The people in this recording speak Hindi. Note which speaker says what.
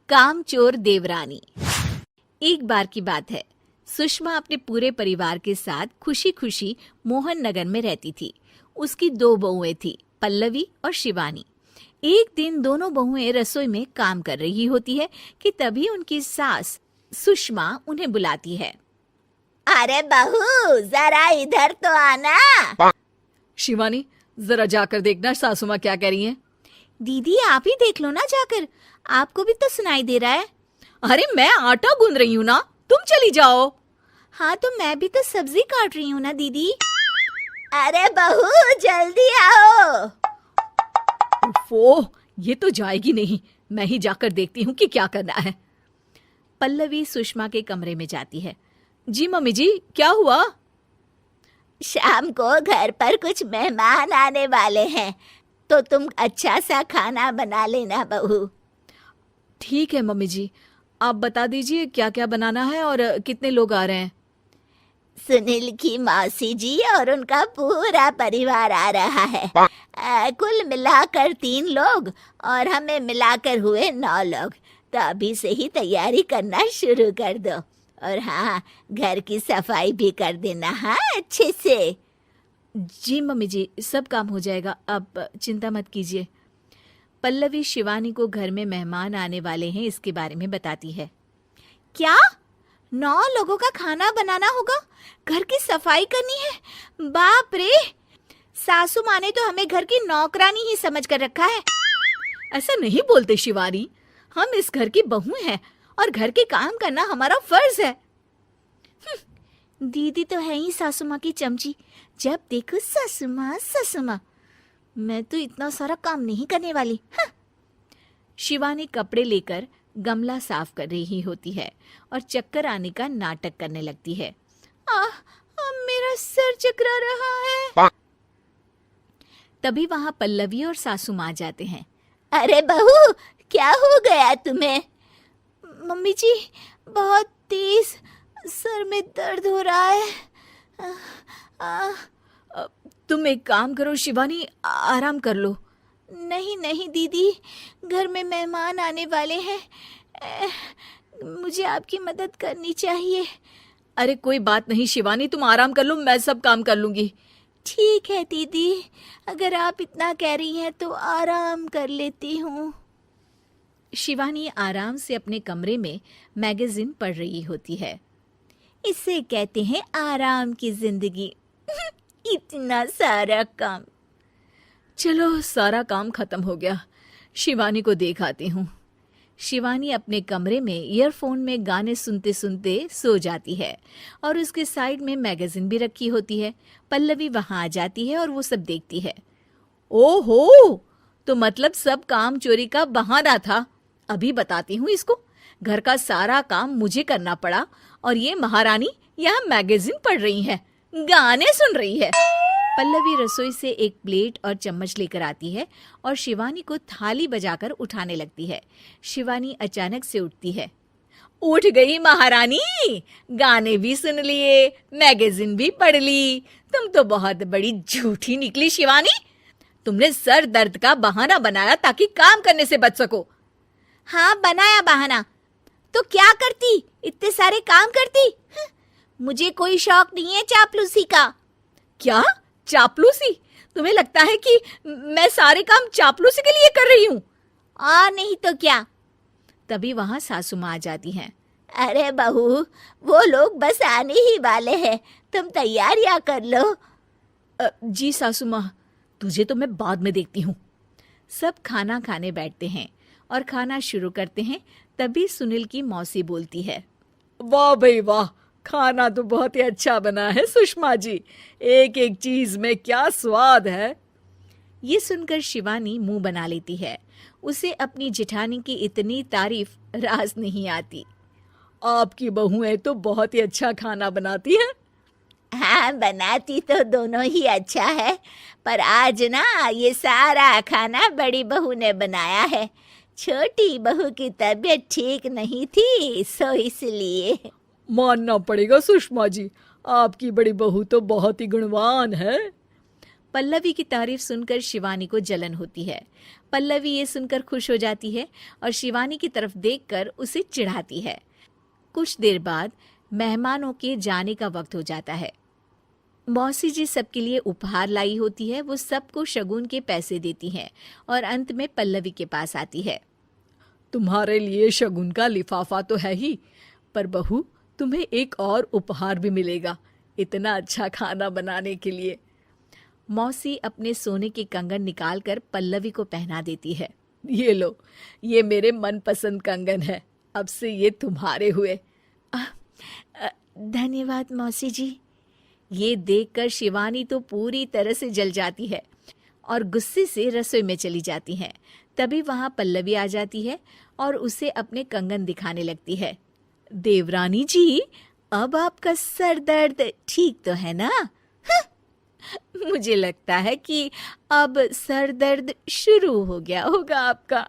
Speaker 1: कामचोर देवरानी। एक बार की बात है, सुषमा अपने पूरे परिवार के साथ खुशी खुशी मोहन नगर में रहती थी। उसकी 2 बहुएं थी, पल्लवी और शिवानी। एक दिन दोनों बहुएं रसोई में काम कर रही होती है कि तभी उनकी सास सुषमा उन्हें बुलाती है।
Speaker 2: अरे बहू, जरा इधर तो आना।
Speaker 1: शिवानी, जरा जाकर देखना सासू माँ क्या कह रही हैं।
Speaker 2: दीदी आप ही देख लो ना जाकर, आपको भी तो सुनाई दे रहा है।
Speaker 1: अरे मैं आटा गूंद रही हूँ ना, तुम चली जाओ।
Speaker 2: हाँ तो मैं भी तो सब्जी काट रही हूँ ना दीदी। अरे बहू जल्दी आओ।
Speaker 1: ओह, ये तो जाएगी नहीं, मैं ही जाकर देखती हूँ कि क्या करना है। पल्लवी सुषमा के कमरे में जाती है। जी मम्मी जी, क्या हुआ?
Speaker 2: शाम को घर पर कुछ मेहमान आने वाले हैं, तो तुम अच्छा सा खाना बना लेना बहू।
Speaker 1: ठीक है मम्मी जी, आप बता दीजिए क्या क्या बनाना है और कितने लोग आ रहे हैं।
Speaker 2: सुनील की मौसी जी और उनका पूरा परिवार आ रहा है। कुल मिलाकर 3 लोग और हमें मिलाकर हुए 9 लोग। तो अभी से ही तैयारी करना शुरू कर दो। और हाँ, घर की सफाई भी कर देना, हाँ अच्छे से।
Speaker 1: जी मम्मी जी, सब काम हो जाएगा, आप चिंता मत कीजिए। पल्लवी शिवानी को घर में मेहमान आने वाले हैं इसके बारे में बताती है।
Speaker 2: क्या 9 लोगों का खाना बनाना होगा, घर की सफाई करनी है? बाप रे, सासू माँ ने तो हमें घर की नौकरानी ही समझ कर रखा है।
Speaker 1: ऐसा नहीं बोलते शिवानी, हम इस घर की बहू हैं और घर के काम करना हमारा फर्ज है।
Speaker 2: दीदी तो है ही सासू माँ की चमची, जब देखो सासू माँ सासू माँ। मैं तो इतना सारा काम नहीं करने वाली।
Speaker 1: शिवानी कपड़े लेकर गमला साफ कर रही होती है और चक्कर आने का नाटक करने लगती है।
Speaker 2: मेरा सर चकरा रहा है।
Speaker 1: तभी वहां पल्लवी और सासू माँ जाते हैं।
Speaker 2: अरे बहू, क्या हो गया तुम्हें? मम्मी जी, बहुत तेज सर में दर्द हो रहा है।
Speaker 1: तुम एक काम करो शिवानी, आराम कर लो।
Speaker 2: नहीं नहीं दीदी, घर में मेहमान आने वाले हैं, मुझे आपकी मदद करनी चाहिए।
Speaker 1: अरे कोई बात नहीं शिवानी, तुम आराम कर लो, मैं सब काम कर लूंगी।
Speaker 2: ठीक है दीदी, अगर आप इतना कह रही हैं तो आराम कर लेती हूँ।
Speaker 1: शिवानी आराम से अपने कमरे में मैगजीन पढ़ रही होती है।
Speaker 2: इसे कहते हैं आराम की जिंदगी। इतना सारा काम।
Speaker 1: चलो सारा काम खत्म हो गया, शिवानी को देख आती हूँ। शिवानी अपने कमरे में ईयरफोन में गाने सुनते सुनते सो जाती है और उसके साइड में मैगजीन भी रखी होती है। पल्लवी वहां आ जाती है और वो सब देखती है। ओहो, तो मतलब सब काम चोरी का बहाना था। अभी बताती हूँ इसको। घर का सारा काम मुझे करना पड़ा और ये महारानी यहाँ मैगजीन पढ़ रही है, गाने सुन रही है। पल्लवी रसोई से एक प्लेट और चम्मच लेकर आती है और शिवानी को थाली बजाकर उठाने लगती है। शिवानी अचानक से उठती है। उठ गई महारानी, गाने भी सुन लिए, मैगजीन भी पढ़ ली। तुम तो बहुत बड़ी झूठी निकली शिवानी। तुमने सर दर्द का बहाना बनाया ताकि काम करने से बच सको।
Speaker 2: हाँ बनाया बहाना, तो क्या करती, इतने सारे काम करती। मुझे कोई शौक नहीं है चापलूसी का।
Speaker 1: क्या चापलूसी? तुम्हें लगता है कि मैं सारे काम चापलूसी के लिए कर रही हूँ?
Speaker 2: और नहीं तो क्या।
Speaker 1: तभी वहां सासू माँ आ जाती हैं।
Speaker 2: अरे बहू, वो लोग बस आने ही वाले हैं, तुम तैयारियां कर लो।
Speaker 1: जी सासू माँ, तुझे तो मैं बाद में देखती हूँ। सब खाना खाने बैठते हैं और खाना शुरू करते हैं। तभी सुनील की मौसी बोलती है। वाह भाई वाह, खाना तो बहुत ही अच्छा बना है सुषमा जी, एक एक चीज में क्या स्वाद है। ये सुनकर शिवानी मुंह बना लेती है। उसे अपनी जेठानी की इतनी तारीफ रास नहीं आती। आपकी बहुएं तो बहुत ही अच्छा खाना बनाती हैं।
Speaker 2: हाँ बनाती तो दोनों ही अच्छा है, पर आज ना ये सारा खाना बड़ी बहू ने बनाया है। छोटी बहू की तबीयत ठीक नहीं थी, सो इसलिए।
Speaker 1: मानना पड़ेगा सुषमा जी, आपकी बड़ी बहू तो बहुत ही गुणवान है। पल्लवी की तारीफ सुनकर शिवानी को जलन होती है। पल्लवी ये सुनकर खुश हो जाती है और शिवानी की तरफ देखकर उसे चिढ़ाती है। कुछ देर बाद मेहमानों के जाने का वक्त हो जाता है। मौसी जी सबके लिए उपहार लाई होती है। वो सबको शगुन के पैसे देती हैं और अंत में पल्लवी के पास आती है।
Speaker 3: तुम्हारे लिए शगुन का लिफाफा तो है ही, पर बहू तुम्हें एक और उपहार भी मिलेगा इतना अच्छा खाना बनाने के लिए।
Speaker 1: मौसी अपने सोने के कंगन निकालकर पल्लवी को पहना देती है।
Speaker 3: ये लो, ये मेरे मनपसंद कंगन है, अब से ये तुम्हारे हुए।
Speaker 1: धन्यवाद मौसी जी। ये देखकर शिवानी तो पूरी तरह से जल जाती है और गुस्से से रसोई में चली जाती है। तभी वहां पल्लवी आ जाती है और उसे अपने कंगन दिखाने लगती है। देवरानी जी, अब आपका सर दर्द ठीक तो है ना? मुझे लगता है कि अब सर दर्द शुरू हो गया होगा आपका।